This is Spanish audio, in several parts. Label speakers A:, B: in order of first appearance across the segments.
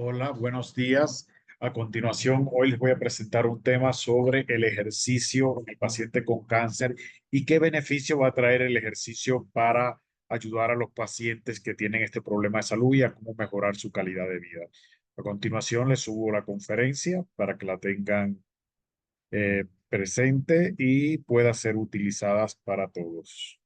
A: Hola, buenos días. A continuación, hoy les voy a presentar un tema sobre el ejercicio en el paciente con cáncer y qué beneficio va a traer el ejercicio para ayudar a los pacientes que tienen este problema de salud y a cómo mejorar su calidad de vida. A continuación, les subo la conferencia para que la tengan presente y pueda ser utilizadas para todos.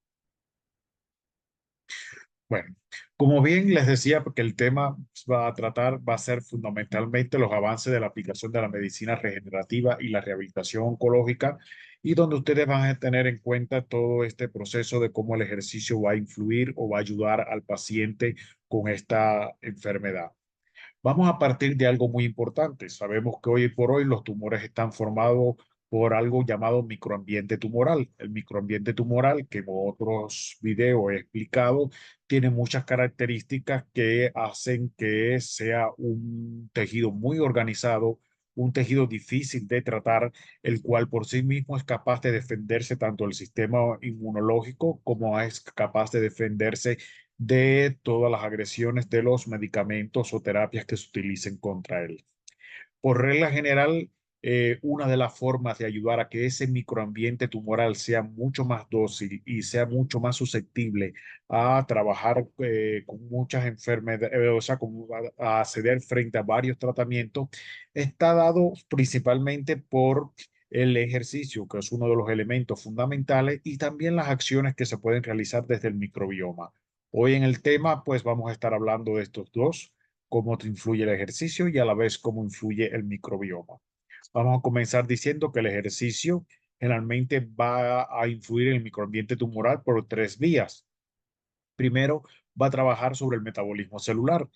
A: Bueno, como bien les decía, porque el tema va a tratar, va a ser fundamentalmente los avances de la aplicación de la medicina regenerativa y la rehabilitación oncológica, y donde ustedes van a tener en cuenta todo este proceso de cómo el ejercicio va a influir o va a ayudar al paciente con esta enfermedad. Vamos a partir de algo muy importante. Sabemos que hoy por hoy los tumores están formados por algo llamado microambiente tumoral. El microambiente tumoral, que en otros videos he explicado, tiene muchas características que hacen que sea un tejido muy organizado, un tejido difícil de tratar, el cual por sí mismo es capaz de defenderse tanto del sistema inmunológico como es capaz de defenderse de todas las agresiones de los medicamentos o terapias que se utilicen contra él. Por regla general, una de las formas de ayudar a que ese microambiente tumoral sea mucho más dócil y sea mucho más susceptible a trabajar con muchas enfermedades, o sea, a ceder frente a varios tratamientos, está dado principalmente por el ejercicio, que es uno de los elementos fundamentales, y también las acciones que se pueden realizar desde el microbioma. Hoy en el tema, pues vamos a estar hablando de estos dos, cómo te influye el ejercicio y a la vez cómo influye el microbioma. Vamos a comenzar diciendo que el ejercicio generalmente va a influir en el microambiente tumoral por tres vías. Primero, va a trabajar sobre el metabolismo celular,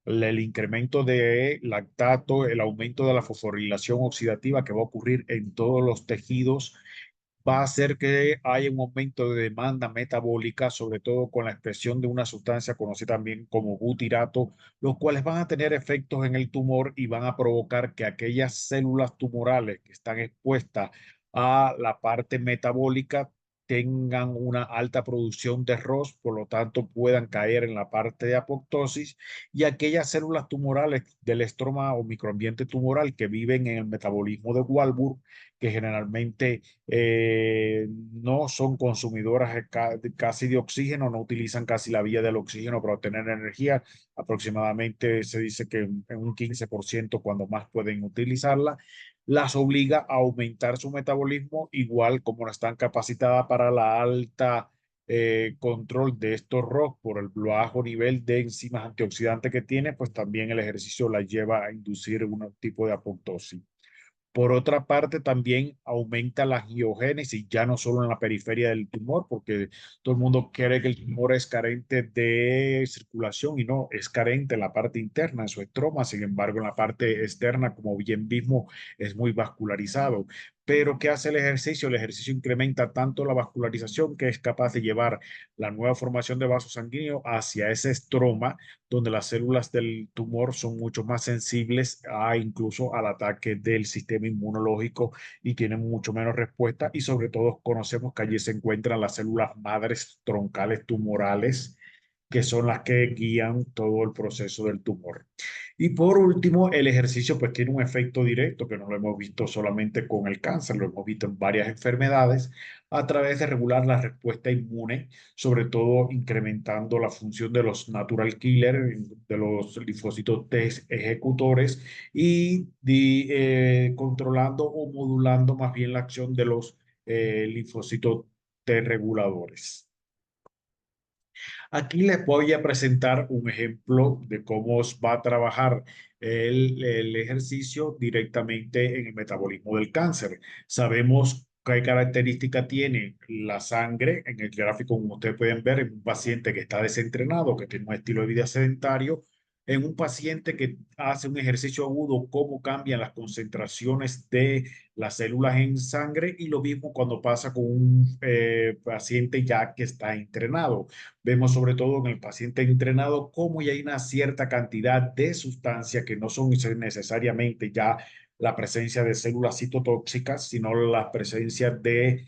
A: el incremento de lactato, el aumento de la fosforilación oxidativa que va a ocurrir en todos los tejidos va a hacer que haya un aumento de demanda metabólica, sobre todo con la expresión de una sustancia conocida también como butirato, los cuales van a tener efectos en el tumor y van a provocar que aquellas células tumorales que están expuestas a la parte metabólica tengan una alta producción de ROS, por lo tanto puedan caer en la parte de apoptosis, y aquellas células tumorales del estroma o microambiente tumoral que viven en el metabolismo de Walbur, que generalmente no son consumidoras casi de oxígeno, no utilizan casi la vía del oxígeno para obtener energía. Aproximadamente se dice que en un 15% cuando más pueden utilizarla, las obliga a aumentar su metabolismo, igual como no están capacitadas para la alta control de estos ROS por el bajo nivel de enzimas antioxidantes que tiene, pues también el ejercicio la lleva a inducir un tipo de apoptosis. Por otra parte, también aumenta la angiogénesis, ya no solo en la periferia del tumor, porque todo el mundo cree que el tumor es carente de circulación y no, es carente en la parte interna, en su estroma. Sin embargo, en la parte externa, como bien mismo, es muy vascularizado. Pero ¿qué hace el ejercicio? El ejercicio incrementa tanto la vascularización que es capaz de llevar la nueva formación de vasos sanguíneos hacia ese estroma, donde las células del tumor son mucho más sensibles a incluso al ataque del sistema inmunológico y tienen mucho menos respuesta, y sobre todo conocemos que allí se encuentran las células madres troncales tumorales, que son las que guían todo el proceso del tumor. Y por último, el ejercicio pues tiene un efecto directo que no lo hemos visto solamente con el cáncer, lo hemos visto en varias enfermedades a través de regular la respuesta inmune, sobre todo incrementando la función de los natural killer, de los linfocitos T ejecutores, y controlando o modulando más bien la acción de los linfocitos T reguladores. Aquí les voy a presentar un ejemplo de cómo va a trabajar el ejercicio directamente en el metabolismo del cáncer. Sabemos qué característica tiene la sangre en el gráfico, como ustedes pueden ver, en un paciente que está desentrenado, que tiene un estilo de vida sedentario, en un paciente que hace un ejercicio agudo, cómo cambian las concentraciones de las células en sangre, y lo mismo cuando pasa con un paciente ya que está entrenado. Vemos sobre todo en el paciente entrenado cómo ya hay una cierta cantidad de sustancias que no son necesariamente ya la presencia de células citotóxicas, sino la presencia de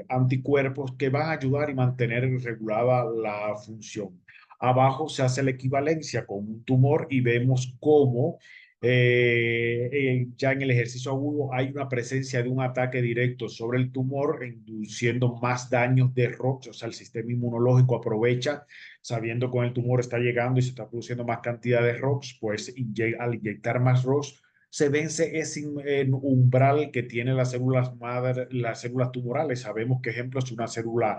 A: anticuerpos que van a ayudar y mantener regulada la función. Abajo se hace la equivalencia con un tumor y vemos cómo ya en el ejercicio agudo hay una presencia de un ataque directo sobre el tumor, induciendo más daños de ROX, o sea, el sistema inmunológico aprovecha, sabiendo que el tumor está llegando y se está produciendo más cantidad de ROX, pues al inyectar más ROX, se vence ese umbral que tiene las células madre, las células tumorales. Sabemos que, ejemplo, si una célula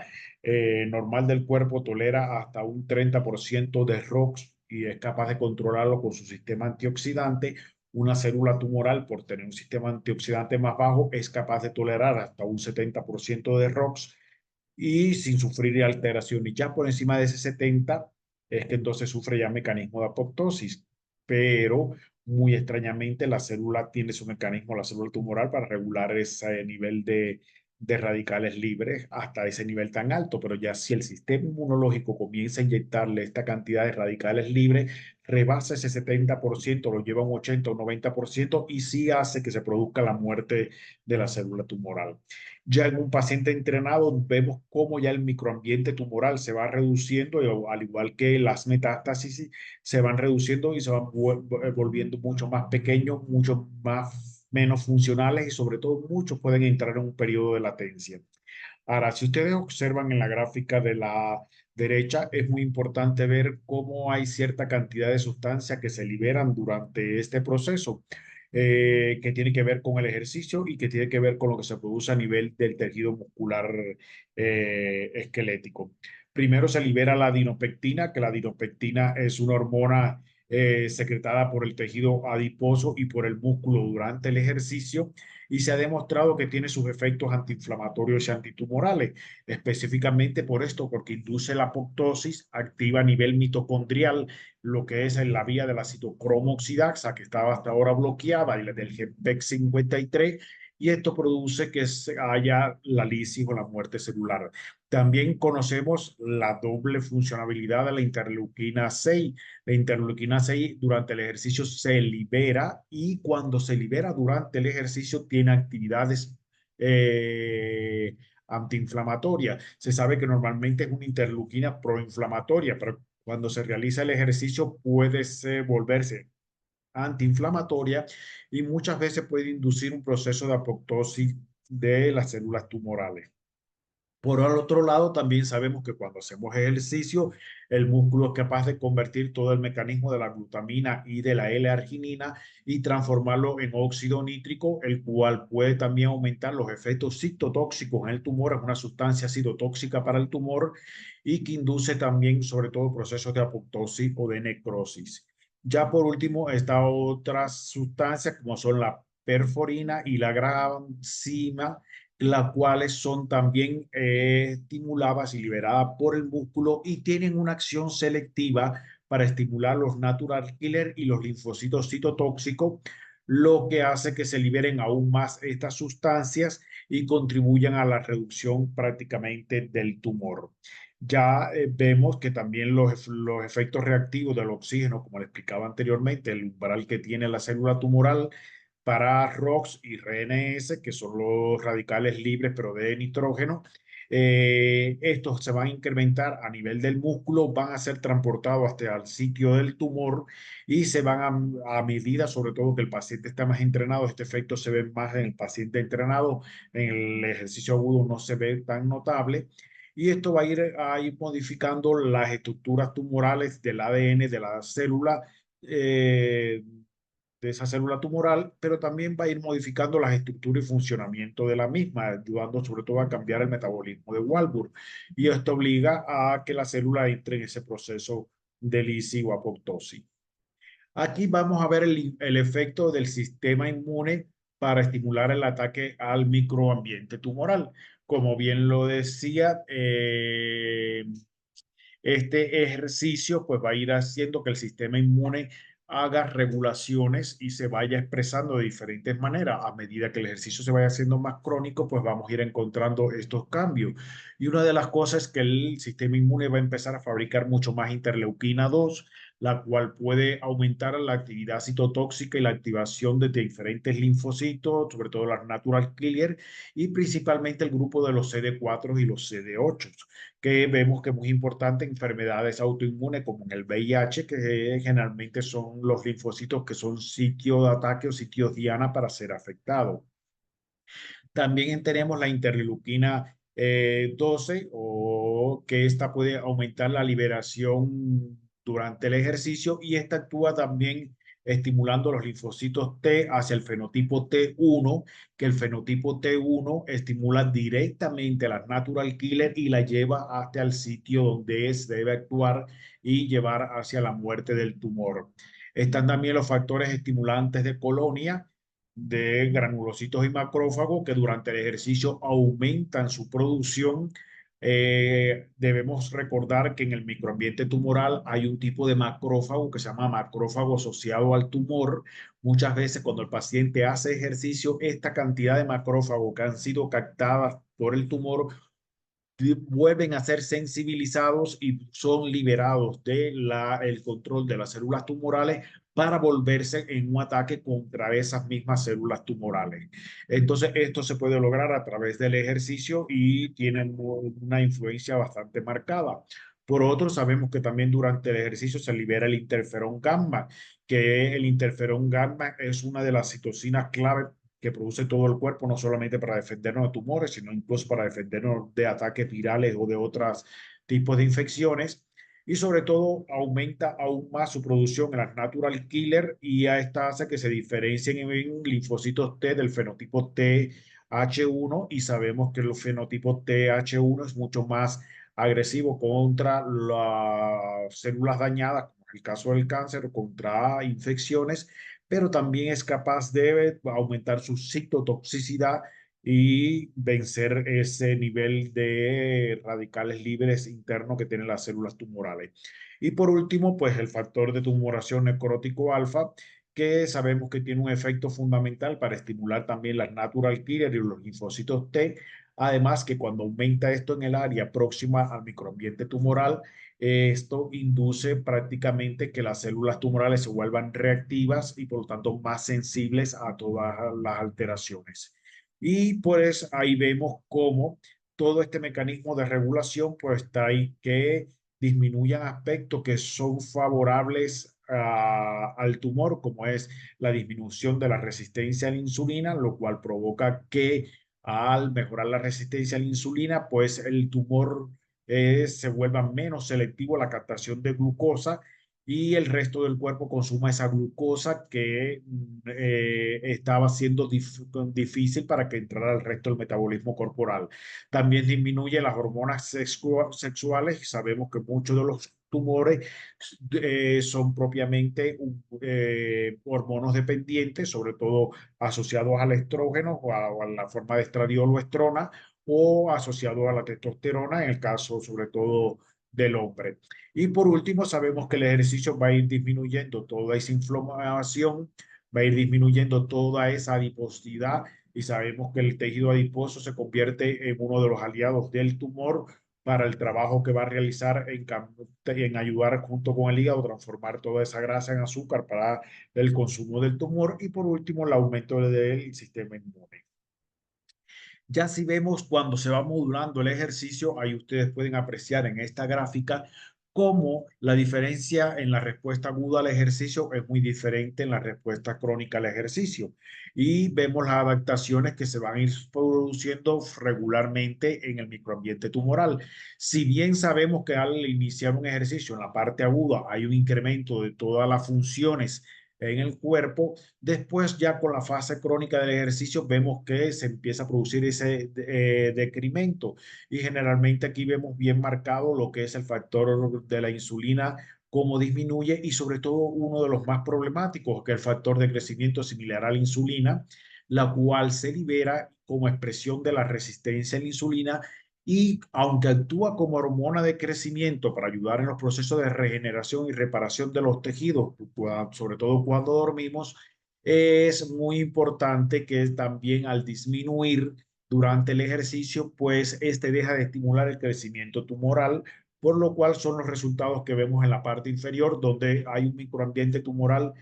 A: normal del cuerpo tolera hasta un 30% de ROX y es capaz de controlarlo con su sistema antioxidante, una célula tumoral, por tener un sistema antioxidante más bajo, es capaz de tolerar hasta un 70% de ROX y sin sufrir alteraciones. Ya por encima de ese 70 es que entonces sufre ya mecanismo de apoptosis, pero muy extrañamente la célula tiene su mecanismo, la célula tumoral, para regular ese nivel de radicales libres hasta ese nivel tan alto, pero ya si el sistema inmunológico comienza a inyectarle esta cantidad de radicales libres, rebasa ese 70%, lo lleva a un 80 o 90% y sí hace que se produzca la muerte de la célula tumoral. Ya en un paciente entrenado vemos cómo ya el microambiente tumoral se va reduciendo, y al igual que las metástasis, se van reduciendo y se van volviendo mucho más pequeños, mucho más menos funcionales y sobre todo muchos pueden entrar en un periodo de latencia. Ahora, si ustedes observan en la gráfica de la derecha, es muy importante ver cómo hay cierta cantidad de sustancias que se liberan durante este proceso, que tiene que ver con el ejercicio y que tiene que ver con lo que se produce a nivel del tejido muscular esquelético. Primero se libera la adinopectina, que la adinopectina es una hormona secretada por el tejido adiposo y por el músculo durante el ejercicio y se ha demostrado que tiene sus efectos antiinflamatorios y antitumorales, específicamente por esto, porque induce la apoptosis, activa a nivel mitocondrial lo que es en la vía de la citocromo oxidasa, que estaba hasta ahora bloqueada, y la del GPEC 53, y esto produce que haya la lisis o la muerte celular. También conocemos la doble funcionalidad de la interleuquina 6. La interleuquina 6 durante el ejercicio se libera y cuando se libera durante el ejercicio tiene actividades antiinflamatorias. Se sabe que normalmente es una interleuquina proinflamatoria, pero cuando se realiza el ejercicio puede volverse antiinflamatoria y muchas veces puede inducir un proceso de apoptosis de las células tumorales. Por el otro lado, también sabemos que cuando hacemos ejercicio, el músculo es capaz de convertir todo el mecanismo de la glutamina y de la L-arginina y transformarlo en óxido nítrico, el cual puede también aumentar los efectos citotóxicos en el tumor. Es una sustancia citotóxica para el tumor y que induce también, sobre todo, procesos de apoptosis o de necrosis. Ya por último, está otras sustancias como son la perforina y la gramsina, las cuales son también estimuladas y liberadas por el músculo y tienen una acción selectiva para estimular los natural killer y los linfocitos citotóxicos, lo que hace que se liberen aún más estas sustancias y contribuyan a la reducción prácticamente del tumor. Ya vemos que también los efectos reactivos del oxígeno, como le explicaba anteriormente, el umbral que tiene la célula tumoral, para ROX y RNS, que son los radicales libres, pero de nitrógeno. Estos se van a incrementar a nivel del músculo, van a ser transportados hasta el sitio del tumor y se van a medida, sobre todo que el paciente está más entrenado, este efecto se ve más en el paciente entrenado, en el ejercicio agudo no se ve tan notable. Y esto va a ir modificando las estructuras tumorales del ADN de la célula de esa célula tumoral, pero también va a ir modificando las estructuras y funcionamiento de la misma, ayudando sobre todo a cambiar el metabolismo de Walbur. Y esto obliga a que la célula entre en ese proceso de lisis o apoptosis. Aquí vamos a ver el efecto del sistema inmune para estimular el ataque al microambiente tumoral. Como bien lo decía, este ejercicio pues va a ir haciendo que el sistema inmune haga regulaciones y se vaya expresando de diferentes maneras. A medida que el ejercicio se vaya haciendo más crónico, pues vamos a ir encontrando estos cambios. Y una de las cosas es que el sistema inmune va a empezar a fabricar mucho más interleuquina 2, la cual puede aumentar la actividad citotóxica y la activación de diferentes linfocitos, sobre todo las natural killer, y principalmente el grupo de los CD4 y los CD8, que vemos que es muy importante en enfermedades autoinmunes como en el VIH, que generalmente son los linfocitos que son sitio de ataque o sitios diana para ser afectados. También tenemos la interleuquina 12, o que esta puede aumentar la liberación durante el ejercicio, y esta actúa también estimulando los linfocitos T hacia el fenotipo T1, que el fenotipo T1 estimula directamente a las natural killer y la lleva hasta el sitio donde debe actuar y llevar hacia la muerte del tumor. Están también los factores estimulantes de colonia de granulocitos y macrófagos que durante el ejercicio aumentan su producción. Debemos recordar que en el microambiente tumoral hay un tipo de macrófago que se llama macrófago asociado al tumor. Muchas veces cuando el paciente hace ejercicio, esta cantidad de macrófagos que han sido captadas por el tumor vuelven a ser sensibilizados y son liberados del control de las células tumorales para volverse en un ataque contra esas mismas células tumorales. Entonces, esto se puede lograr a través del ejercicio y tiene una influencia bastante marcada. Por otro, sabemos que también durante el ejercicio se libera el interferón gamma, que el interferón gamma es una de las citocinas clave que produce todo el cuerpo, no solamente para defendernos de tumores, sino incluso para defendernos de ataques virales o de otros tipos de infecciones. Y sobre todo aumenta aún más su producción en las natural killer, y a esta hace que se diferencien en linfocitos T del fenotipo TH1, y sabemos que el fenotipo TH1 es mucho más agresivo contra las células dañadas, como en el caso del cáncer, o contra infecciones, pero también es capaz de aumentar su citotoxicidad y vencer ese nivel de radicales libres internos que tienen las células tumorales. Y por último, pues el factor de tumoración necrótico alfa, que sabemos que tiene un efecto fundamental para estimular también las natural killer y los linfocitos T. Además que cuando aumenta esto en el área próxima al microambiente tumoral, esto induce prácticamente que las células tumorales se vuelvan reactivas y por lo tanto más sensibles a todas las alteraciones. Y pues ahí vemos cómo todo este mecanismo de regulación pues está ahí, que disminuyan aspectos que son favorables al tumor, como es la disminución de la resistencia a la insulina, lo cual provoca que al mejorar la resistencia a la insulina, pues el tumor se vuelva menos selectivo a la captación de glucosa, y el resto del cuerpo consuma esa glucosa que estaba siendo difícil para que entrara al resto del metabolismo corporal. También disminuye las hormonas sexuales. Sabemos que muchos de los tumores son propiamente hormonos dependientes, sobre todo asociados al estrógeno o a la forma de estradiol o estrona, o asociado a la testosterona en el caso sobre todo del hombre. Y por último, sabemos que el ejercicio va a ir disminuyendo toda esa inflamación, va a ir disminuyendo toda esa adiposidad, y sabemos que el tejido adiposo se convierte en uno de los aliados del tumor para el trabajo que va a realizar en ayudar junto con el hígado a transformar toda esa grasa en azúcar para el consumo del tumor. Y por último, el aumento del sistema inmune. Ya si vemos cuando se va modulando el ejercicio, ahí ustedes pueden apreciar en esta gráfica cómo la diferencia en la respuesta aguda al ejercicio es muy diferente en la respuesta crónica al ejercicio. Y vemos las adaptaciones que se van a ir produciendo regularmente en el microambiente tumoral. Si bien sabemos que al iniciar un ejercicio en la parte aguda hay un incremento de todas las funciones en el cuerpo, después ya con la fase crónica del ejercicio vemos que se empieza a producir ese decremento, y generalmente aquí vemos bien marcado lo que es el factor de la insulina, cómo disminuye, y sobre todo uno de los más problemáticos, que es el factor de crecimiento similar a la insulina, la cual se libera como expresión de la resistencia a la insulina, y aunque actúa como hormona de crecimiento para ayudar en los procesos de regeneración y reparación de los tejidos, sobre todo cuando dormimos, es muy importante que también al disminuir durante el ejercicio, pues este deja de estimular el crecimiento tumoral, por lo cual son los resultados que vemos en la parte inferior, donde hay un microambiente tumoral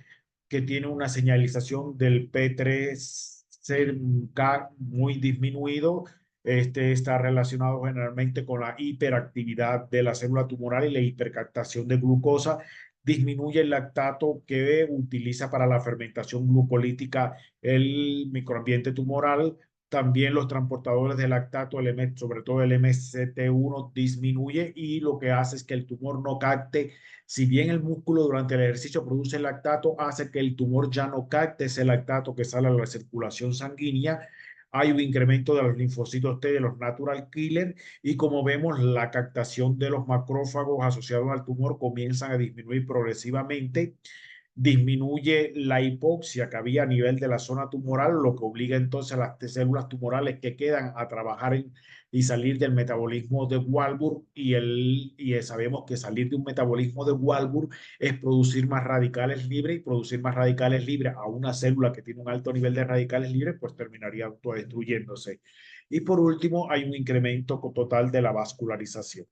A: que tiene una señalización del P3K muy disminuido. Este está relacionado generalmente con la hiperactividad de la célula tumoral y la hipercaptación de glucosa. Disminuye el lactato que utiliza para la fermentación glucolítica el microambiente tumoral. También los transportadores de lactato, sobre todo el MCT1, disminuye y lo que hace es que el tumor no capte. Si bien el músculo durante el ejercicio produce lactato, hace que el tumor ya no capte ese lactato que sale a la circulación sanguínea. Hay un incremento de los linfocitos T, de los natural killer, y como vemos, la captación de los macrófagos asociados al tumor comienzan a disminuir progresivamente. Disminuye la hipoxia que había a nivel de la zona tumoral, lo que obliga entonces a las células tumorales que quedan a trabajar y salir del metabolismo de Warburg, y sabemos que salir de un metabolismo de Warburg es producir más radicales libres, y producir más radicales libres a una célula que tiene un alto nivel de radicales libres, pues terminaría autodestruyéndose. Y por último, hay un incremento total de la vascularización.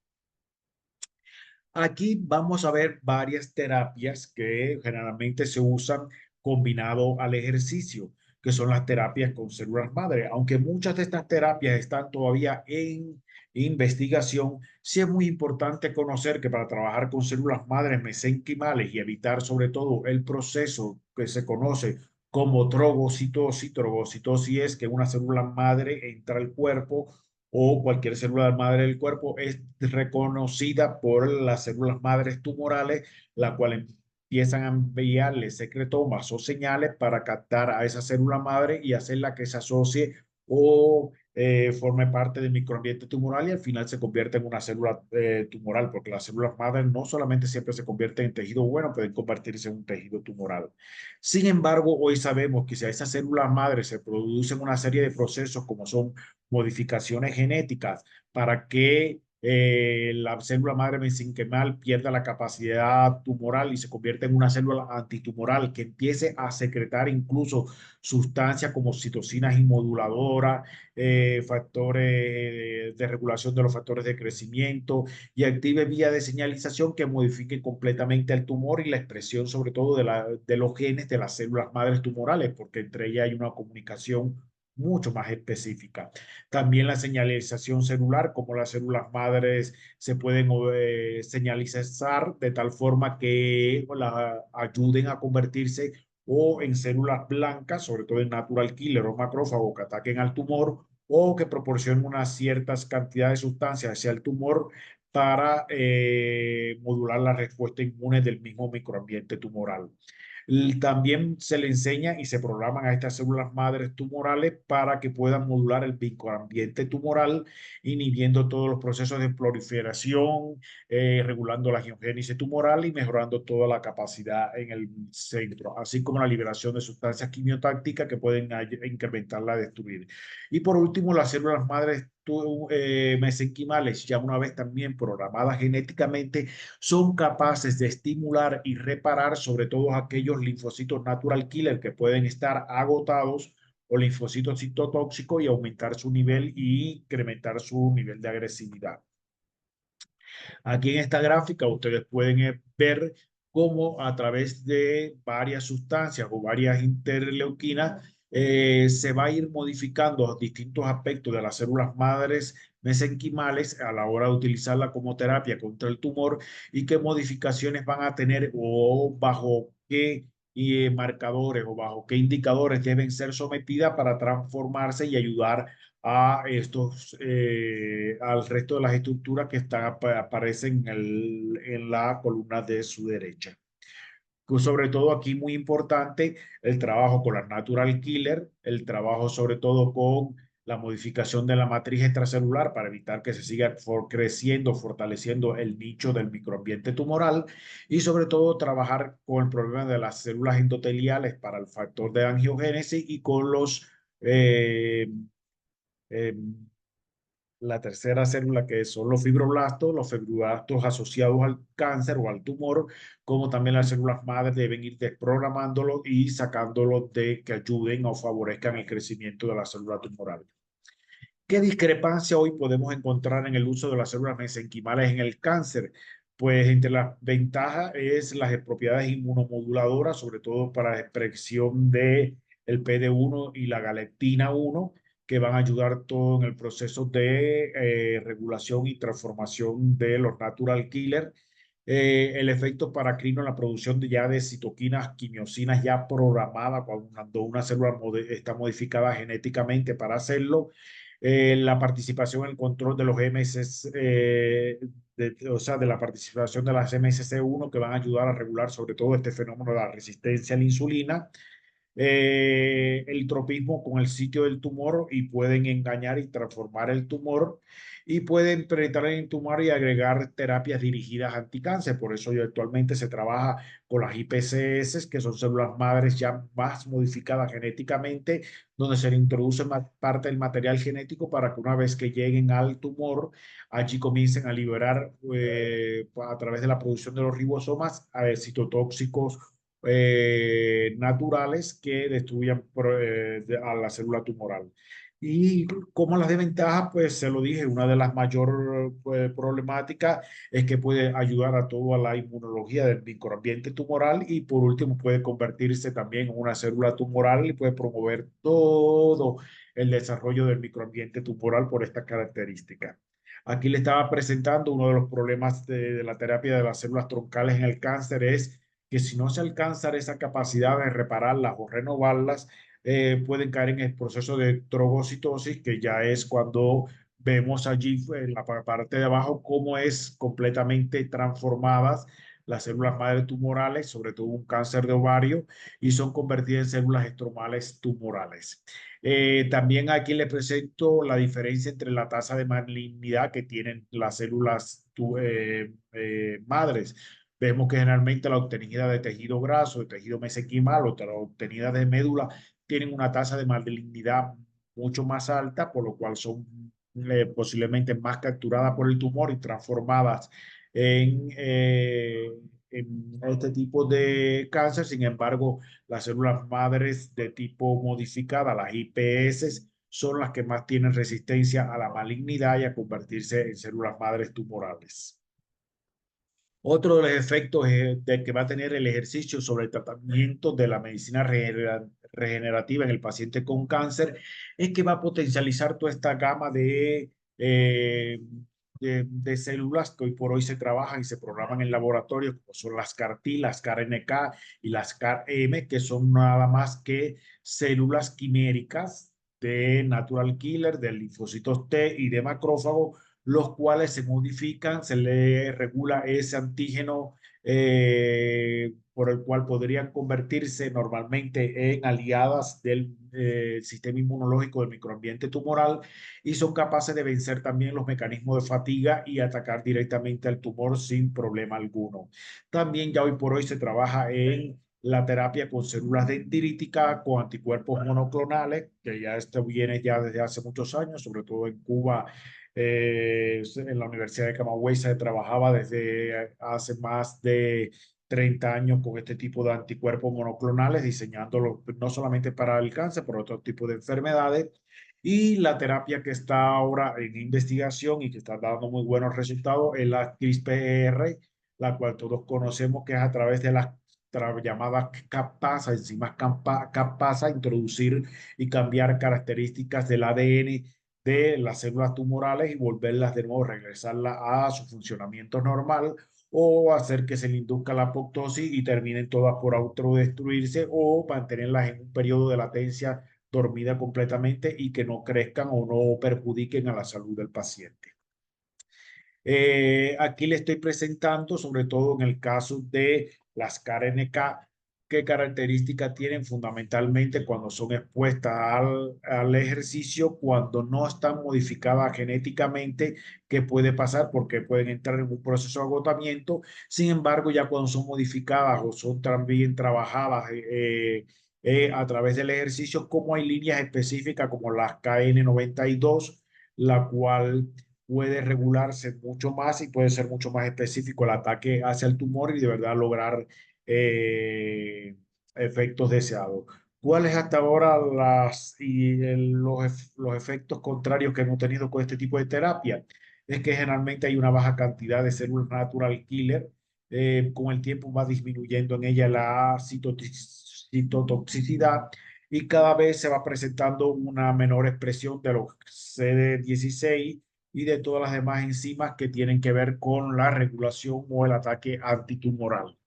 A: Aquí vamos a ver varias terapias que generalmente se usan combinado al ejercicio, que son las terapias con células madre. Aunque muchas de estas terapias están todavía en investigación, sí es muy importante conocer que para trabajar con células madres mesenquimales y evitar sobre todo el proceso que se conoce como trogocitosis, trogocitosis es que una célula madre entra al cuerpo, o cualquier célula madre del cuerpo es reconocida por las células madres tumorales, la cual empiezan a enviarle secretomas o señales para captar a esa célula madre y hacerla que se asocie o forme parte del microambiente tumoral, y al final se convierte en una célula tumoral, porque las células madres no solamente siempre se convierten en tejido bueno, pueden convertirse en un tejido tumoral. Sin embargo, hoy sabemos que si a esas células madres se producen una serie de procesos como son modificaciones genéticas para que la célula madre mesenquimal pierda la capacidad tumoral y se convierta en una célula antitumoral que empiece a secretar incluso sustancias como citocinas inmoduladoras, factores de regulación de los factores de crecimiento, y active vías de señalización que modifiquen completamente el tumor y la expresión sobre todo de los genes de las células madres tumorales, porque entre ellas hay una comunicación mucho más específica. También la señalización celular, como las células madres se pueden señalizar de tal forma que la ayuden a convertirse o en células blancas, sobre todo en natural killer o macrófago que ataquen al tumor, o que proporcionen unas ciertas cantidades de sustancias hacia el tumor para modular la respuesta inmune del mismo microambiente tumoral. También se le enseña y se programan a estas células madres tumorales para que puedan modular el microambiente tumoral, inhibiendo todos los procesos de proliferación, regulando la geogénesis tumoral y mejorando toda la capacidad en el centro, así como la liberación de sustancias quimiotácticas que pueden incrementarla, destruir. Y por último, las células madres mesenquimales, ya una vez también programadas genéticamente, son capaces de estimular y reparar sobre todo aquellos linfocitos natural killer que pueden estar agotados, o linfocitos citotóxicos, y aumentar su nivel y incrementar su nivel de agresividad. Aquí en esta gráfica ustedes pueden ver cómo a través de varias sustancias o varias interleuquinas se va a ir modificando distintos aspectos de las células madres mesenquimales a la hora de utilizarla como terapia contra el tumor, y qué modificaciones van a tener o bajo qué marcadores o bajo qué indicadores deben ser sometidas para transformarse y ayudar a al resto de las estructuras que aparecen en la columna de su derecha. Sobre todo aquí muy importante el trabajo con la natural killer, el trabajo sobre todo con la modificación de la matriz extracelular para evitar que se siga creciendo, fortaleciendo el nicho del microambiente tumoral, y sobre todo trabajar con el problema de las células endoteliales para el factor de angiogénesis, y con eh, eh, la tercera célula, que son los fibroblastos asociados al cáncer o al tumor, como también las células madres deben ir desprogramándolo y sacándolo de que ayuden o favorezcan el crecimiento de la célula tumoral. ¿Qué discrepancia hoy podemos encontrar en el uso de las células mesenquimales en el cáncer? Pues entre las ventajas es las propiedades inmunomoduladoras, sobre todo para la expresión de el PD-1 y la galectina 1, que van a ayudar todo en el proceso de regulación y transformación de los natural killer. El efecto paracrino en la producción ya de citoquinas, quimiosinas ya programadas cuando una célula está modificada genéticamente para hacerlo. La participación en el control de los MSC, o sea, de la participación de las MSC1 que van a ayudar a regular sobre todo este fenómeno de la resistencia a la insulina, el tropismo con el sitio del tumor y pueden engañar y transformar el tumor y pueden penetrar en el tumor y agregar terapias dirigidas anticáncer. Por eso actualmente se trabaja con las IPSS, que son células madres ya más modificadas genéticamente, donde se le introduce parte del material genético para que una vez que lleguen al tumor, allí comiencen a liberar a través de la producción de los ribosomas citotóxicos naturales que destruyan a la célula tumoral. Y como las desventajas, pues se lo dije, una de las mayores problemáticas es que puede ayudar a toda la inmunología del microambiente tumoral y por último puede convertirse también en una célula tumoral y puede promover todo el desarrollo del microambiente tumoral por esta característica. Aquí le estaba presentando uno de los problemas de la terapia de las células troncales en el cáncer es que si no se alcanza esa capacidad de repararlas o renovarlas, pueden caer en el proceso de trogocitosis, que ya es cuando vemos allí en la parte de abajo cómo es completamente transformadas las células madre tumorales, sobre todo un cáncer de ovario, y son convertidas en células estromales tumorales. También aquí le presento la diferencia entre la tasa de malignidad que tienen las células madres. Vemos que generalmente la obtenida de tejido graso, de tejido mesenquimal o la obtenida de médula tienen una tasa de malignidad mucho más alta, por lo cual son posiblemente más capturadas por el tumor y transformadas en, eh, en este tipo de cáncer. Sin embargo, las células madres de tipo modificada, las IPS, son las que más tienen resistencia a la malignidad y a convertirse en células madres tumorales. Otro de los efectos de que va a tener el ejercicio sobre el tratamiento de la medicina regenerativa en el paciente con cáncer es que va a potencializar toda esta gama de células que hoy por hoy se trabajan y se programan en laboratorio, como son las CAR-T, las CAR-NK y las CAR-M, que son nada más que células quiméricas de natural killer, de linfocitos T y de macrófago, los cuales se modifican, se le regula ese antígeno por el cual podrían convertirse normalmente en aliadas del sistema inmunológico del microambiente tumoral y son capaces de vencer también los mecanismos de fatiga y atacar directamente al tumor sin problema alguno. También ya hoy por hoy se trabaja en la terapia con células dendríticas, con anticuerpos monoclonales, que ya esto viene ya desde hace muchos años, sobre todo en Cuba. En la Universidad de Camagüey se trabajaba desde hace más de 30 años con este tipo de anticuerpos monoclonales, diseñándolos no solamente para el cáncer, pero otro tipo de enfermedades. Y la terapia que está ahora en investigación y que está dando muy buenos resultados es la CRISPR, la cual todos conocemos que es a través de las llamadas capasa, enzimas capasa, introducir y cambiar características del ADN de las células tumorales y volverlas de nuevo, regresarlas a su funcionamiento normal o hacer que se le induzca la apoptosis y terminen todas por autodestruirse o mantenerlas en un periodo de latencia dormida completamente y que no crezcan o no perjudiquen a la salud del paciente. Aquí le estoy presentando, sobre todo en el caso de las KRNK, qué características tienen fundamentalmente cuando son expuestas al ejercicio, cuando no están modificadas genéticamente, qué puede pasar porque pueden entrar en un proceso de agotamiento. Sin embargo, ya cuando son modificadas o son también trabajadas a través del ejercicio, como hay líneas específicas como las KN92, la cual puede regularse mucho más y puede ser mucho más específico el ataque hacia el tumor y de verdad lograr eh, efectos deseados. ¿Cuáles hasta ahora los efectos contrarios que hemos tenido con este tipo de terapia? Es que generalmente hay una baja cantidad de células natural killer. Con el tiempo va disminuyendo en ella la citotoxicidad y cada vez se va presentando una menor expresión de los CD16 y de todas las demás enzimas que tienen que ver con la regulación o el ataque antitumoral.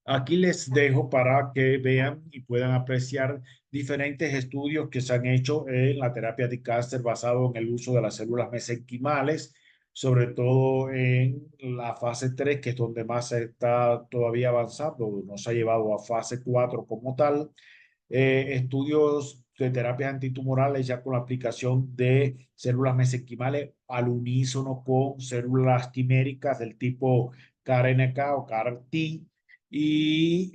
A: Aquí les dejo para que vean y puedan apreciar diferentes estudios que se han hecho en la terapia de cáncer basado en el uso de las células mesenquimales, sobre todo en la fase 3, que es donde más se está todavía avanzando, no se ha llevado a fase 4 como tal. Estudios de terapias antitumorales ya con la aplicación de células mesenquimales al unísono con células quiméricas del tipo CAR-NK o CAR-T y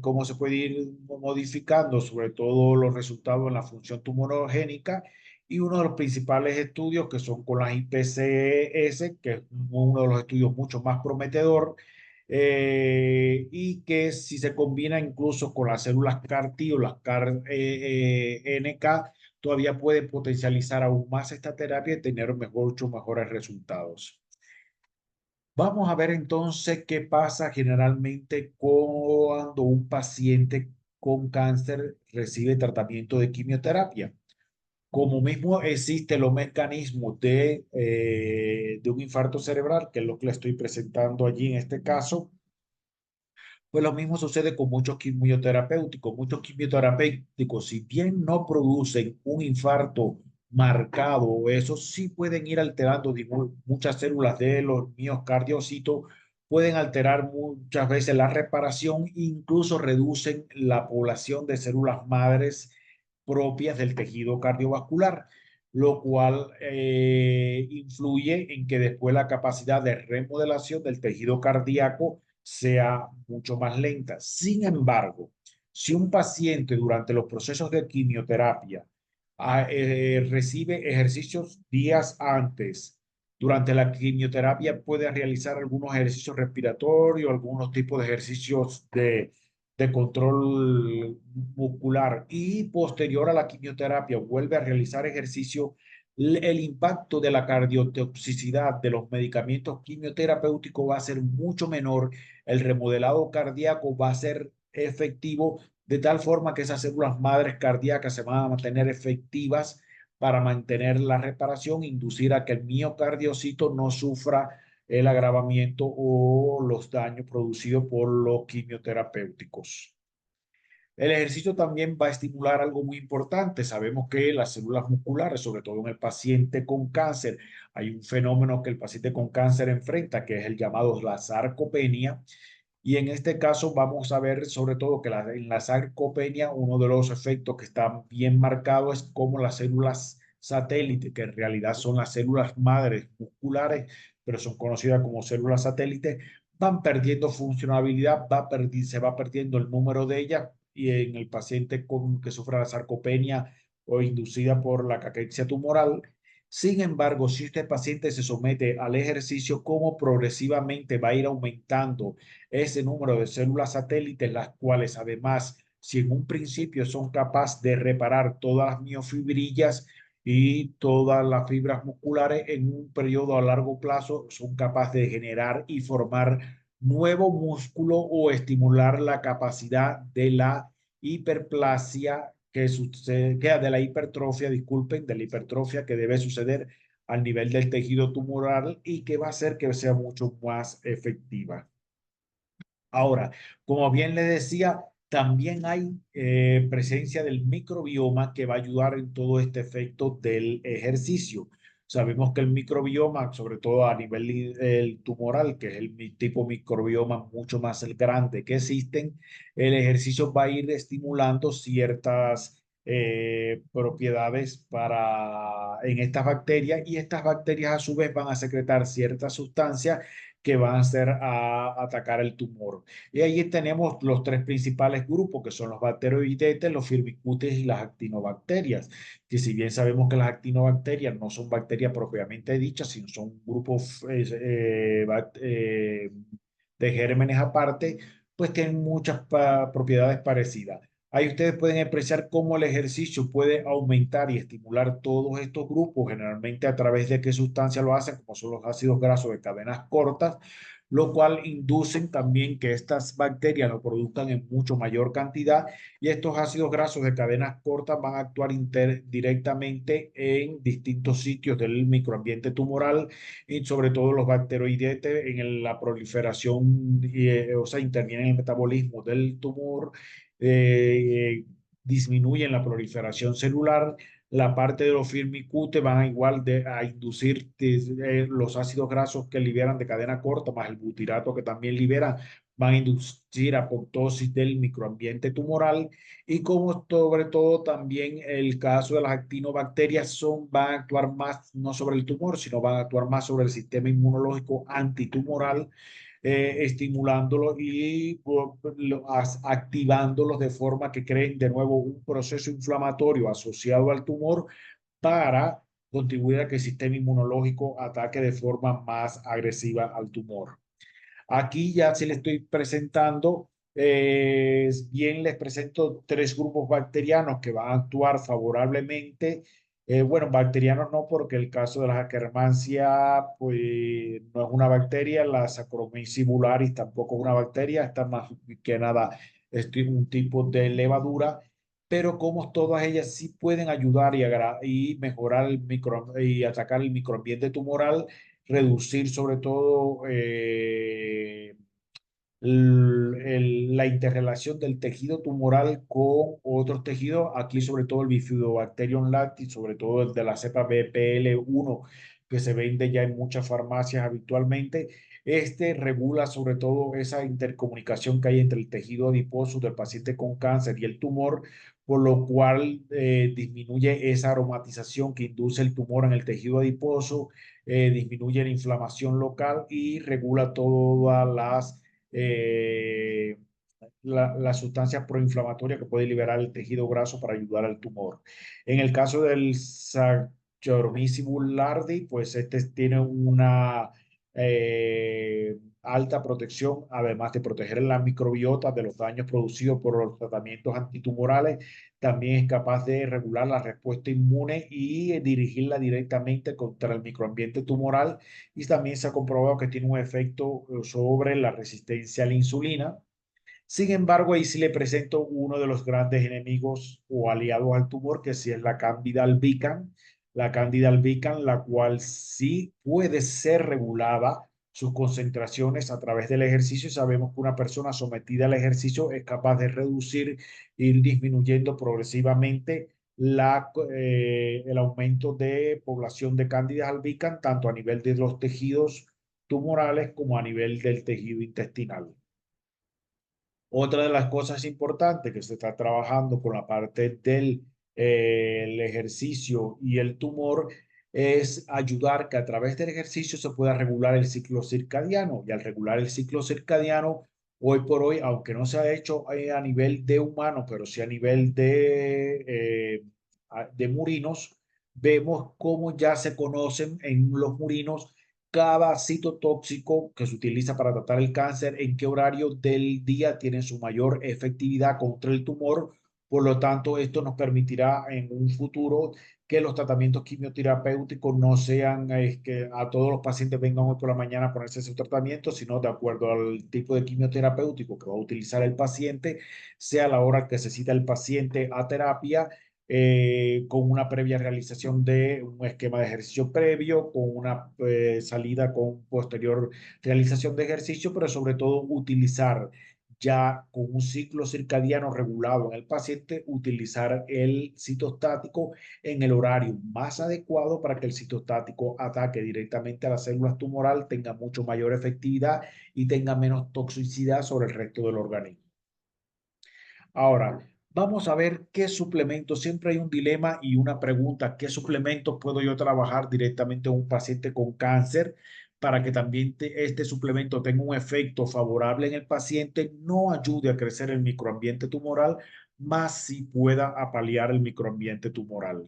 A: cómo se puede ir modificando sobre todo los resultados en la función tumorogénica y uno de los principales estudios que son con las IPCS, que es uno de los estudios mucho más prometedor y que si se combina incluso con las células CAR-T o las CAR-NK, todavía puede potencializar aún más esta terapia y tener muchos mejores resultados. Vamos a ver entonces qué pasa generalmente cuando un paciente con cáncer recibe tratamiento de quimioterapia. Como mismo existen los mecanismos de un infarto cerebral, que es lo que le estoy presentando allí en este caso, pues lo mismo sucede con muchos quimioterapéuticos. Muchos quimioterapéuticos, si bien no producen un infarto marcado, eso sí pueden ir alterando muchas células de los miocardiocitos, pueden alterar muchas veces la reparación, incluso reducen la población de células madres propias del tejido cardiovascular, lo cual influye en que después la capacidad de remodelación del tejido cardíaco sea mucho más lenta. Sin embargo, si un paciente durante los procesos de quimioterapia recibe ejercicios días antes, durante la quimioterapia puede realizar algunos ejercicios respiratorios, algunos tipos de ejercicios de control muscular y posterior a la quimioterapia vuelve a realizar ejercicio, el impacto de la cardiotoxicidad de los medicamentos quimioterapéuticos va a ser mucho menor, el remodelado cardíaco va a ser efectivo de tal forma que esas células madres cardíacas se van a mantener efectivas para mantener la reparación, inducir a que el miocardiocito no sufra el agravamiento o los daños producidos por los quimioterapéuticos. El ejercicio también va a estimular algo muy importante. Sabemos que las células musculares, sobre todo en el paciente con cáncer, hay un fenómeno que el paciente con cáncer enfrenta, que es el llamado la sarcopenia. Y en este caso vamos a ver sobre todo que en la sarcopenia uno de los efectos que está bien marcado es cómo las células satélite, que en realidad son las células madres musculares, pero son conocidas como células satélites, van perdiendo funcionalidad, se va perdiendo el número de ellas y en el paciente que sufre la sarcopenia o inducida por la caquexia tumoral. Sin embargo, si este paciente se somete al ejercicio, como progresivamente va a ir aumentando ese número de células satélites, las cuales además, si en un principio son capaces de reparar todas las miofibrillas y todas las fibras musculares, en un periodo a largo plazo son capaces de generar y formar nuevo músculo o estimular la capacidad de la hiperplasia que sucede, que de la hipertrofia, disculpen, de la hipertrofia que debe suceder al nivel del tejido tumoral y que va a hacer que sea mucho más efectiva. Ahora, como bien le decía, también hay presencia del microbioma que va a ayudar en todo este efecto del ejercicio. Sabemos que el microbioma, sobre todo a nivel tumoral, que es el tipo microbioma mucho más grande que existen, el ejercicio va a ir estimulando ciertas propiedades en estas bacterias y estas bacterias a su vez van a secretar ciertas sustancias que van a hacer a atacar el tumor. Y ahí tenemos los tres principales grupos, que son los bacteroidetes, los firmicutes y las actinobacterias, que si bien sabemos que las actinobacterias no son bacterias propiamente dichas, sino son grupos de gérmenes aparte, pues tienen muchas propiedades parecidas. Ahí ustedes pueden apreciar cómo el ejercicio puede aumentar y estimular todos estos grupos, generalmente a través de qué sustancia lo hacen, como son los ácidos grasos de cadenas cortas, lo cual inducen también que estas bacterias lo produzcan en mucho mayor cantidad y estos ácidos grasos de cadenas cortas van a actuar directamente en distintos sitios del microambiente tumoral y sobre todo los bacteroidetes en la proliferación, o sea, intervienen en el metabolismo del tumor, disminuyen la proliferación celular. La parte de los firmicutes van a igual a inducir los ácidos grasos que liberan de cadena corta, más el butirato que también liberan, van a inducir apoptosis del microambiente tumoral y como sobre todo también el caso de las actinobacterias van a actuar más no sobre el tumor, sino van a actuar más sobre el sistema inmunológico antitumoral, estimulándolo y activándolos de forma que creen de nuevo un proceso inflamatorio asociado al tumor para contribuir a que el sistema inmunológico ataque de forma más agresiva al tumor. Aquí ya se le estoy presentando, bien les presento tres grupos bacterianos que van a actuar favorablemente. Bueno, bacterianos no, porque el caso de la Akkermansia, pues no es una bacteria, la Saccharomyces boulardii tampoco es una bacteria, está más que nada un tipo de levadura, pero como todas ellas sí pueden ayudar y mejorar y atacar el microambiente tumoral, reducir sobre todo la interrelación del tejido tumoral con otros tejidos, aquí sobre todo el Bifidobacterium lactis, sobre todo el de la cepa BPL1, que se vende ya en muchas farmacias habitualmente. Este regula sobre todo esa intercomunicación que hay entre el tejido adiposo del paciente con cáncer y el tumor, por lo cual disminuye esa aromatización que induce el tumor en el tejido adiposo, disminuye la inflamación local y regula todas eh, la sustancia proinflamatoria que puede liberar el tejido graso para ayudar al tumor. En el caso del Saccharomyces boulardii, pues este tiene una alta protección, además de proteger la microbiota de los daños producidos por los tratamientos antitumorales, también es capaz de regular la respuesta inmune y dirigirla directamente contra el microambiente tumoral y también se ha comprobado que tiene un efecto sobre la resistencia a la insulina. Sin embargo, ahí sí le presento uno de los grandes enemigos o aliados al tumor, que sí es la Candida albicans. La Candida albicans, la cual sí puede ser regulada sus concentraciones a través del ejercicio. Sabemos que una persona sometida al ejercicio es capaz de reducir, ir disminuyendo progresivamente el aumento de población de Candida albicans, tanto a nivel de los tejidos tumorales como a nivel del tejido intestinal. Otra de las cosas importantes que se está trabajando con la parte del el ejercicio y el tumor es ayudar que a través del ejercicio se pueda regular el ciclo circadiano. Y al regular el ciclo circadiano, hoy por hoy, aunque no se ha hecho a nivel de humano, pero sí a nivel de murinos, vemos cómo ya se conocen en los murinos cada citotóxico que se utiliza para tratar el cáncer, en qué horario del día tiene su mayor efectividad contra el tumor. Por lo tanto, esto nos permitirá en un futuro que los tratamientos quimioterapéuticos no sean que a todos los pacientes vengan hoy por la mañana a ponerse su tratamiento, sino de acuerdo al tipo de quimioterapéutico que va a utilizar el paciente, sea la hora que necesita el paciente a terapia, con una previa realización de un esquema de ejercicio previo, con una salida con posterior realización de ejercicio, pero sobre todo utilizar ya con un ciclo circadiano regulado en el paciente, utilizar el citostático en el horario más adecuado para que el citostático ataque directamente a las células tumoral, tenga mucho mayor efectividad y tenga menos toxicidad sobre el resto del organismo. Ahora, vamos a ver qué suplementos. Siempre hay un dilema y una pregunta. ¿Qué suplementos puedo yo trabajar directamente en un paciente con cáncer para que también este suplemento tenga un efecto favorable en el paciente, no ayude a crecer el microambiente tumoral, más si pueda apalear el microambiente tumoral?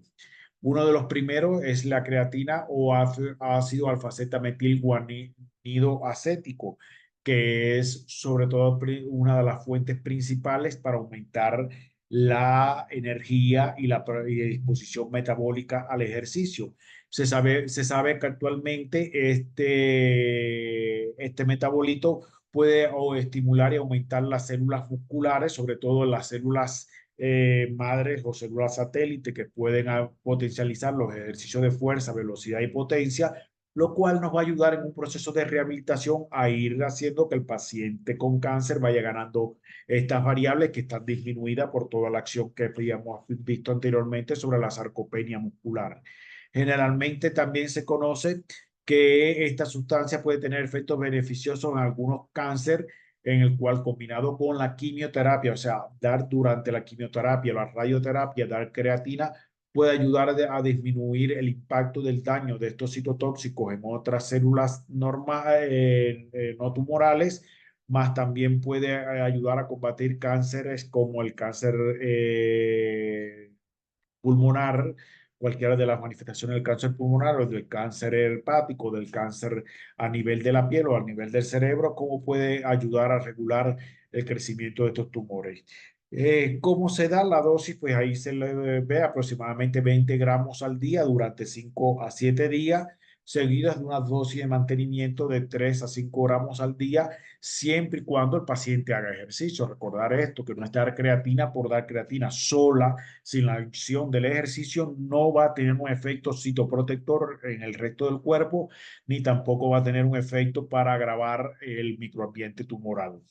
A: Uno de los primeros es la creatina o ácido alfa-zeta metilguanidinoacético, que es sobre todo una de las fuentes principales para aumentar la energía y la disposición metabólica al ejercicio. Se sabe que actualmente este metabolito puede o estimular y aumentar las células musculares, sobre todo las células madres o células satélite que pueden potencializar los ejercicios de fuerza, velocidad y potencia, lo cual nos va a ayudar en un proceso de rehabilitación a ir haciendo que el paciente con cáncer vaya ganando estas variables que están disminuidas por toda la acción que habíamos visto anteriormente sobre la sarcopenia muscular. Generalmente también se conoce que esta sustancia puede tener efectos beneficiosos en algunos cánceres, en el cual combinado con la quimioterapia, o sea, dar durante la quimioterapia, la radioterapia, dar creatina, puede ayudar a disminuir el impacto del daño de estos citotóxicos en otras células no tumorales, más también puede ayudar a combatir cánceres como el cáncer pulmonar, cualquiera de las manifestaciones del cáncer pulmonar o del cáncer hepático, del cáncer a nivel de la piel o a nivel del cerebro, cómo puede ayudar a regular el crecimiento de estos tumores. ¿Cómo se da la dosis? Pues ahí se le ve aproximadamente 20 gramos al día durante 5 a 7 días, seguidas de una dosis de mantenimiento de 3 a 5 gramos al día, siempre y cuando el paciente haga ejercicio. Recordar esto, que no es dar creatina por dar creatina sola, sin la acción del ejercicio, no va a tener un efecto citoprotector en el resto del cuerpo, ni tampoco va a tener un efecto para agravar el microambiente tumoral.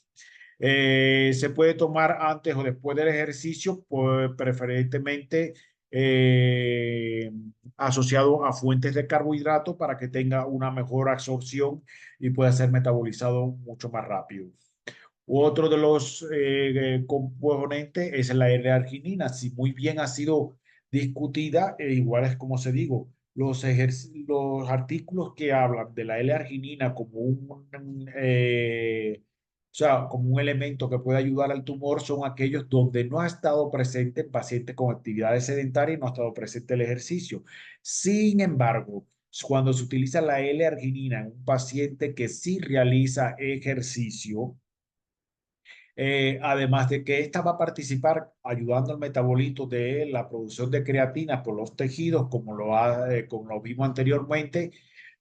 A: Se puede tomar antes o después del ejercicio, pues, preferentemente eh, asociado a fuentes de carbohidratos para que tenga una mejor absorción y pueda ser metabolizado mucho más rápido. Otro de los componentes es la L-arginina. Si muy bien ha sido discutida, igual es como se digo, los artículos que hablan de la L-arginina como o sea, como un elemento que puede ayudar al tumor son aquellos donde no ha estado presente en pacientes con actividades sedentarias y no ha estado presente el ejercicio. Sin embargo, cuando se utiliza la L-arginina en un paciente que sí realiza ejercicio, además de que esta va a participar ayudando al metabolito de la producción de creatina por los tejidos, como lo vimos anteriormente,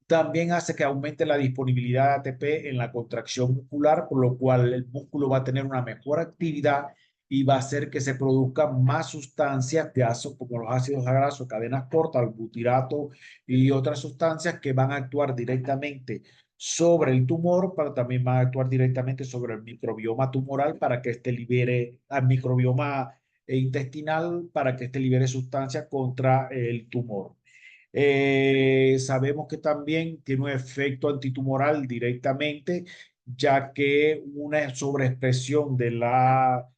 A: también hace que aumente la disponibilidad de ATP en la contracción muscular, por lo cual el músculo va a tener una mejor actividad y va a hacer que se produzcan más sustancias de ácido, como los ácidos grasos, cadenas cortas, el butirato y otras sustancias que van a actuar directamente sobre el tumor, pero también va a actuar directamente sobre el microbioma tumoral para que éste libere al microbioma intestinal para que éste libere sustancias contra el tumor. Sabemos que también tiene un efecto antitumoral directamente, ya que una sobreexpresión de la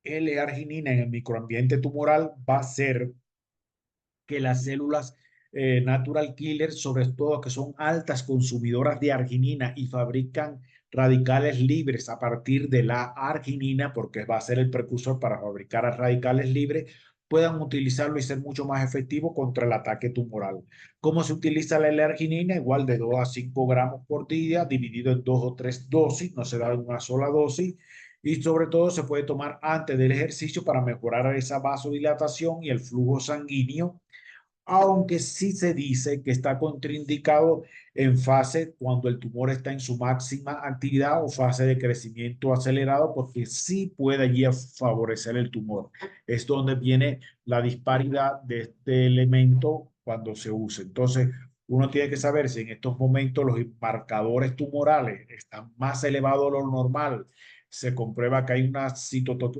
A: L-arginina en el microambiente tumoral va a ser que las células natural killer, sobre todo que son altas consumidoras de arginina y fabrican radicales libres a partir de la arginina, porque va a ser el precursor para fabricar radicales libres, puedan utilizarlo y ser mucho más efectivo contra el ataque tumoral. ¿Cómo se utiliza la L-arginina? Igual de 2 a 5 gramos por día, dividido en 2 o 3 dosis, no se da en una sola dosis. Y sobre todo se puede tomar antes del ejercicio para mejorar esa vasodilatación y el flujo sanguíneo, aunque sí se dice que está contraindicado en fase cuando el tumor está en su máxima actividad o fase de crecimiento acelerado, porque sí puede allí favorecer el tumor. Es donde viene la disparidad de este elemento cuando se usa. Entonces, uno tiene que saber si en estos momentos los marcadores tumorales están más elevados de lo normal, se comprueba que hay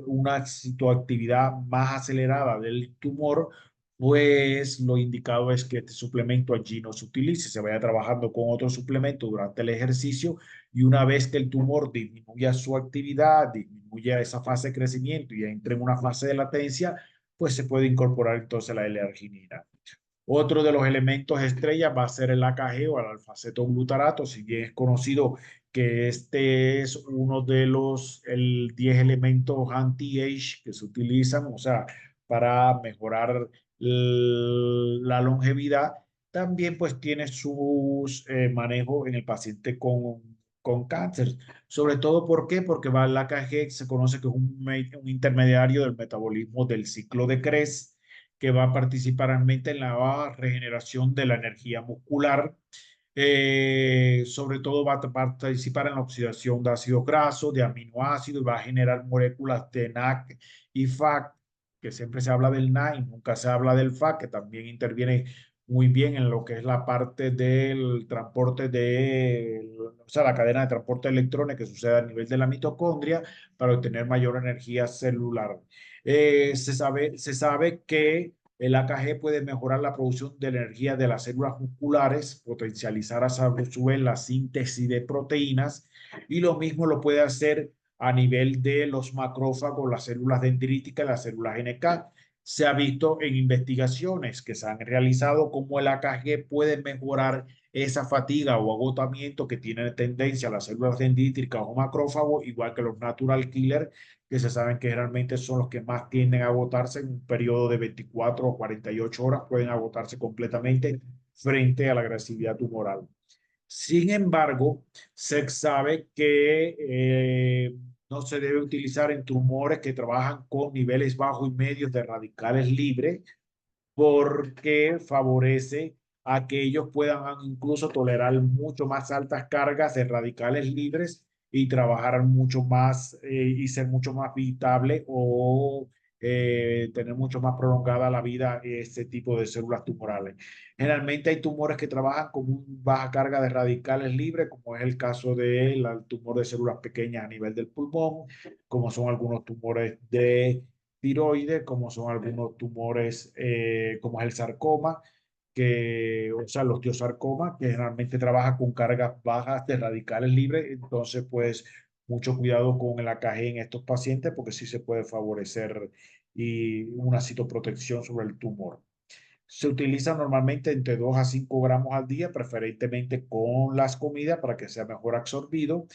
A: una citoactividad más acelerada del tumor, pues lo indicado es que este suplemento allí no se utilice, se vaya trabajando con otro suplemento durante el ejercicio y una vez que el tumor disminuya su actividad, disminuya esa fase de crecimiento y entre en una fase de latencia, pues se puede incorporar entonces la L-arginina. Otro de los elementos estrella va a ser el AKG o el alfa-cetoglutarato, si bien es conocido que este es uno de los 10 elementos anti-age que se utilizan, o sea, para mejorar la longevidad, también pues tiene sus manejos en el paciente con con cáncer. Sobre todo, ¿por qué? Porque la AKG se conoce que es un intermediario del metabolismo del ciclo de Krebs, que va a participar realmente en la regeneración de la energía muscular. Sobre todo va a participar en la oxidación de ácidos grasos, de aminoácidos, y va a generar moléculas de NAC y FAC, que siempre se habla del NAC y nunca se habla del FAC, que también interviene muy bien en lo que es la parte del transporte o sea, la cadena de transporte de electrones que sucede a nivel de la mitocondria para obtener mayor energía celular. Se sabe que el AKG puede mejorar la producción de energía de las células musculares, potencializar a su vez la síntesis de proteínas, y lo mismo lo puede hacer a nivel de los macrófagos, las células dendríticas, las células NK. Se ha visto en investigaciones que se han realizado cómo el AKG puede mejorar esa fatiga o agotamiento que tiene tendencia las células dendríticas o macrófagos, igual que los natural killer, que se saben que generalmente son los que más tienden a agotarse en un periodo de 24 o 48 horas, pueden agotarse completamente frente a la agresividad tumoral. Sin embargo, se sabe que no se debe utilizar en tumores que trabajan con niveles bajos y medios de radicales libres, porque favorece a que ellos puedan incluso tolerar mucho más altas cargas de radicales libres y trabajar mucho más y ser mucho más habitable o tener mucho más prolongada la vida este tipo de células tumorales. Generalmente hay tumores que trabajan con una baja carga de radicales libres, como es el caso del tumor de células pequeñas a nivel del pulmón, como son algunos tumores de tiroides, como son algunos tumores, como es el sarcoma, o sea, el osteosarcoma, que generalmente trabaja con cargas bajas de radicales libres. Entonces, pues, mucho cuidado con el AKG en estos pacientes, porque sí se puede favorecer una citoprotección sobre el tumor. Se utiliza normalmente entre 2 a 5 gramos al día, preferentemente con las comidas para que sea mejor absorbido.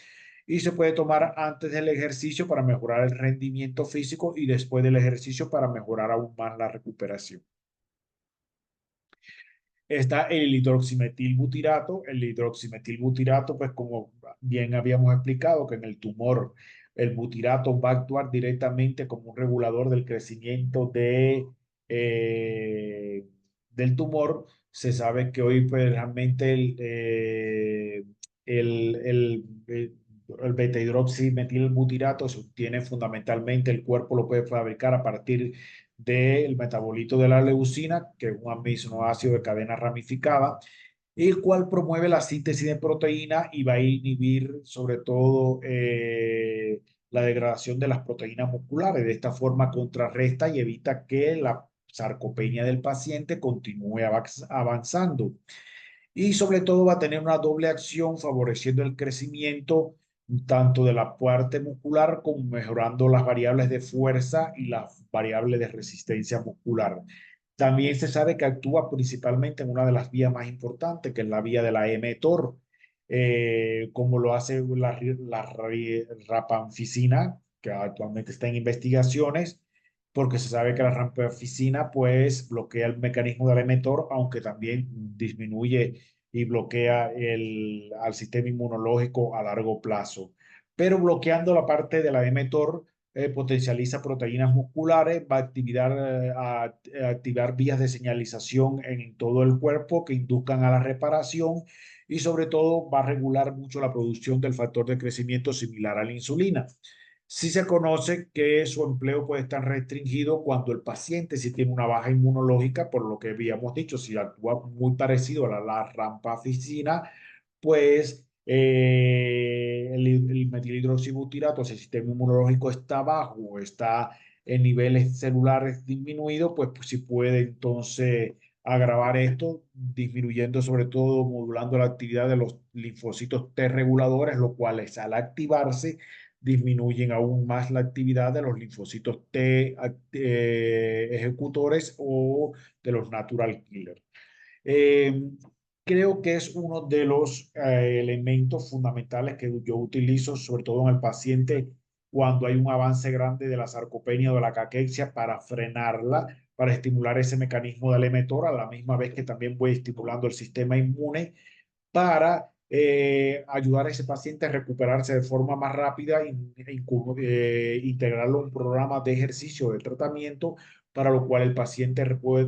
A: Y se puede tomar antes del ejercicio para mejorar el rendimiento físico y después del ejercicio para mejorar aún más la recuperación. Está el hidroximetilbutirato. El hidroximetilbutirato, pues como bien habíamos explicado, que en el tumor el butirato va a actuar directamente como un regulador del crecimiento eh, del tumor. Se sabe que hoy pues, realmente el, el, el, el beta-hidroximetilbutirato se obtiene fundamentalmente, el cuerpo lo puede fabricar a partir del metabolito de la leucina, que es un aminoácido de cadena ramificada, el cual promueve la síntesis de proteína y va a inhibir sobre todo la degradación de las proteínas musculares. De esta forma contrarresta y evita que la sarcopenia del paciente continúe avanzando. Y sobre todo va a tener una doble acción favoreciendo el crecimiento tanto de la parte muscular como mejorando las variables de fuerza y las variables de resistencia muscular. También se sabe que actúa principalmente en una de las vías más importantes, que es la vía de la mTOR, como lo hace la rapanficina, que actualmente está en investigaciones, porque se sabe que la rampaficina pues bloquea el mecanismo del mTOR, aunque también disminuye y bloquea al sistema inmunológico a largo plazo. Pero bloqueando la parte de la mTOR, potencializa proteínas musculares, va a activar vías de señalización en todo el cuerpo que induzcan a la reparación, y sobre todo va a regular mucho la producción del factor de crecimiento similar a la insulina. Sí se conoce que su empleo puede estar restringido cuando el paciente sí tiene una baja inmunológica, por lo que habíamos dicho, si actúa muy parecido a la rampaficina, pues el metilhidroxibutirato, si el sistema inmunológico está bajo o está en niveles celulares disminuidos, pues sí puede entonces agravar esto, disminuyendo sobre todo, modulando la actividad de los linfocitos T reguladores, los cuales al activarse disminuyen aún más la actividad de los linfocitos T ejecutores o de los natural killers. Eh, Creo que es uno de los elementos fundamentales que yo utilizo, sobre todo en el paciente, cuando hay un avance grande de la sarcopenia o de la caquexia, para frenarla, para estimular ese mecanismo del mTOR, a la misma vez que también voy estimulando el sistema inmune para ayudar a ese paciente a recuperarse de forma más rápida integrarlo en un programa de ejercicio de tratamiento para lo cual el paciente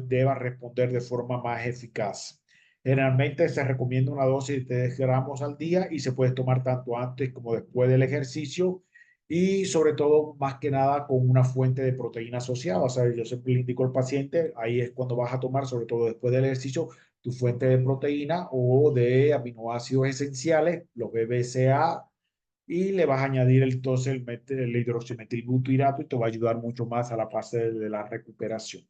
A: deba responder de forma más eficaz. Generalmente se recomienda una dosis de 3 gramos al día y se puede tomar tanto antes como después del ejercicio y sobre todo, más que nada, con una fuente de proteína asociada. O sea, yo siempre le indico al paciente, ahí es cuando vas a tomar, sobre todo después del ejercicio, tu fuente de proteína o de aminoácidos esenciales, los BCAA, y le vas a añadir entonces el hidroximetilbutirato y te va a ayudar mucho más a la fase de la recuperación.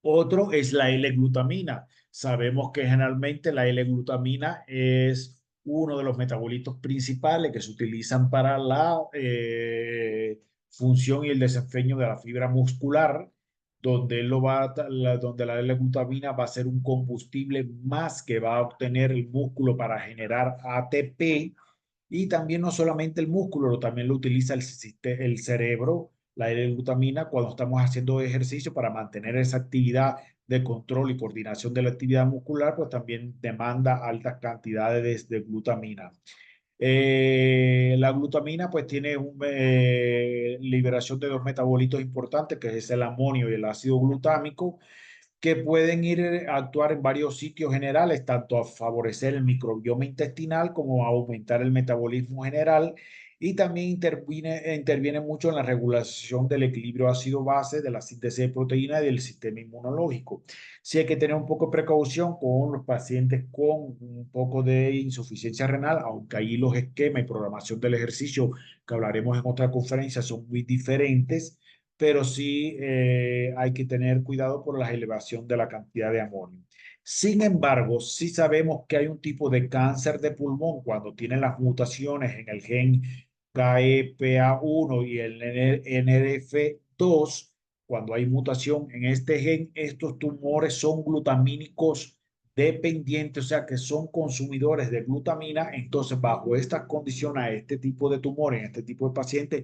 A: Otro es la L-glutamina. Sabemos que generalmente la L-glutamina es uno de los metabolitos principales que se utilizan para la función y el desempeño de la fibra muscular, donde, donde la L-glutamina va a ser un combustible más que va a obtener el músculo para generar ATP y también no solamente el músculo, también lo utiliza el cerebro, la L-glutamina, cuando estamos haciendo ejercicio para mantener esa actividad de control y coordinación de la actividad muscular, pues también demanda altas cantidades de glutamina. La glutamina pues tiene una liberación de dos metabolitos importantes, que es el amonio y el ácido glutámico, que pueden ir a actuar en varios sitios generales, tanto a favorecer el microbioma intestinal como a aumentar el metabolismo general y también interviene mucho en la regulación del equilibrio ácido-base, de la síntesis de proteína y del sistema inmunológico. Sí hay que tener un poco de precaución con los pacientes con un poco de insuficiencia renal, aunque ahí los esquemas y programación del ejercicio que hablaremos en otra conferencia son muy diferentes, pero sí hay que tener cuidado por la elevación de la cantidad de amonio. Sin embargo, sí sabemos que hay un tipo de cáncer de pulmón cuando tienen las mutaciones en el gen KEPA1 y el NRF2. Cuando hay mutación en este gen, estos tumores son glutamínicos dependientes, o sea que son consumidores de glutamina. Entonces, bajo estas condiciones, a este tipo de tumores, en este tipo de pacientes,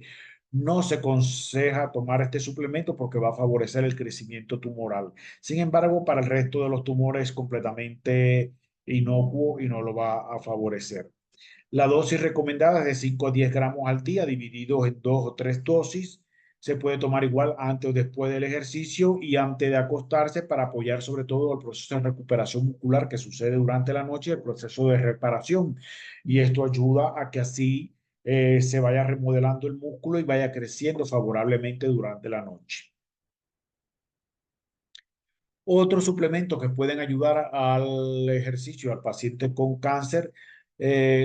A: no se aconseja tomar este suplemento porque va a favorecer el crecimiento tumoral. Sin embargo, para el resto de los tumores es completamente inocuo y no lo va a favorecer. La dosis recomendada es de 5 a 10 gramos al día, divididos en dos o tres dosis. Se puede tomar igual antes o después del ejercicio y antes de acostarse para apoyar sobre todo el proceso de recuperación muscular que sucede durante la noche, el proceso de reparación. Y esto ayuda a que así se vaya remodelando el músculo y vaya creciendo favorablemente durante la noche. Otros suplementos que pueden ayudar al ejercicio al paciente con cáncer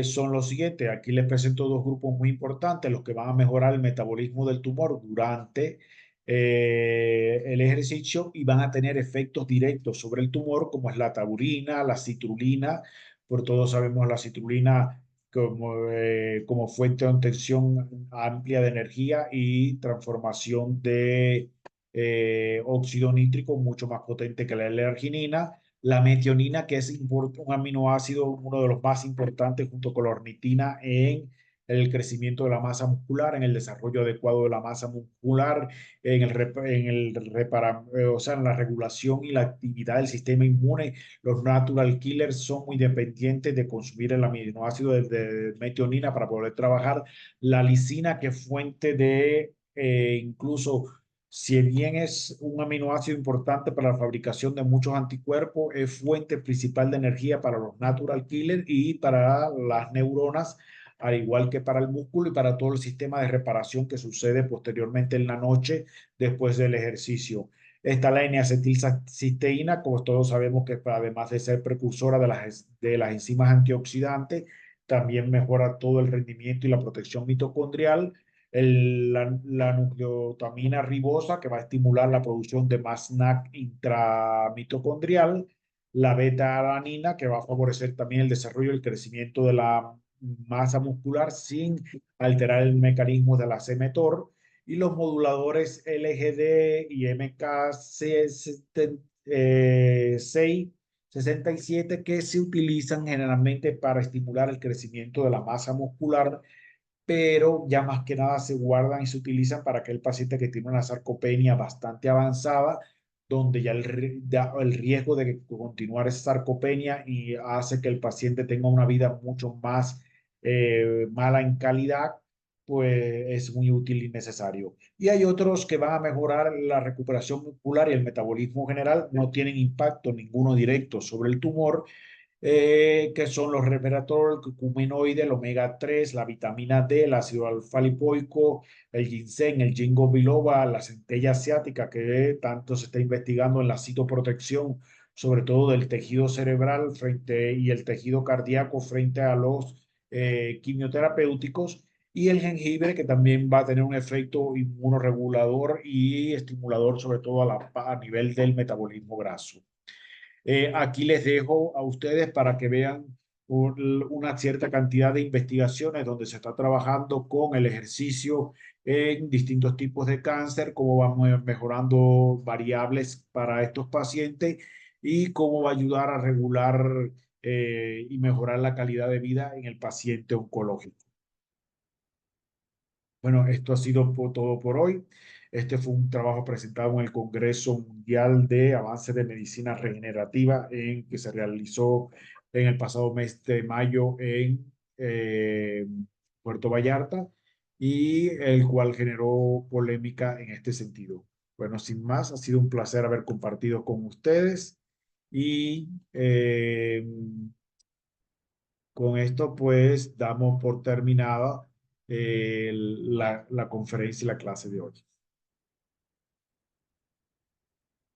A: son los siguientes. Aquí les presento dos grupos muy importantes, los que van a mejorar el metabolismo del tumor durante el ejercicio y van a tener efectos directos sobre el tumor, como es la taurina, la citrulina. Por todos sabemos la citrulina como fuente de obtención amplia de energía y transformación de óxido nítrico mucho más potente que la L-arginina, la metionina, que es un aminoácido, uno de los más importantes junto con la ornitina en el crecimiento de la masa muscular, en el desarrollo adecuado de la masa muscular, o sea, en la regulación y la actividad del sistema inmune. Los natural killers son muy dependientes de consumir el aminoácido de metionina para poder trabajar. La lisina, que es fuente de incluso si bien es un aminoácido importante para la fabricación de muchos anticuerpos, es fuente principal de energía para los natural killers y para las neuronas, al igual que para el músculo y para todo el sistema de reparación que sucede posteriormente en la noche después del ejercicio. Está la N-acetilcisteína, como todos sabemos que además de ser precursora de las enzimas antioxidantes, también mejora todo el rendimiento y la protección mitocondrial. La nucleotamina ribosa, que va a estimular la producción de más NAC intramitocondrial, la beta-alanina, que va a favorecer también el desarrollo y el crecimiento de la masa muscular sin alterar el mecanismo de la mTOR, y los moduladores LGD y MK67 que se utilizan generalmente para estimular el crecimiento de la masa muscular, pero ya más que nada se guardan y se utilizan para aquel paciente que tiene una sarcopenia bastante avanzada, donde ya el riesgo de continuar esa sarcopenia y hace que el paciente tenga una vida mucho más mala en calidad, pues es muy útil y necesario. Y hay otros que van a mejorar la recuperación muscular y el metabolismo general, no tienen impacto ninguno directo sobre el tumor, que son los resveratrol, el curcuminoide, el omega 3, la vitamina D, el ácido alfa lipoico, el ginseng, el ginkgo biloba, la centella asiática, que tanto se está investigando en la citoprotección, sobre todo del tejido cerebral y el tejido cardíaco frente a los quimioterapéuticos, y el jengibre, que también va a tener un efecto inmunoregulador y estimulador, sobre todo a nivel del metabolismo graso. Aquí les dejo a ustedes para que vean una cierta cantidad de investigaciones donde se está trabajando con el ejercicio en distintos tipos de cáncer, cómo vamos mejorando variables para estos pacientes y cómo va a ayudar a regular y mejorar la calidad de vida en el paciente oncológico. Bueno, esto ha sido todo por hoy. Este fue un trabajo presentado en el Congreso Mundial de Avances de Medicina Regenerativa que se realizó en el pasado mes de mayo en Puerto Vallarta, y el cual generó polémica en este sentido. Bueno, sin más, ha sido un placer haber compartido con ustedes y con esto, pues, damos por terminada la conferencia y la clase de hoy.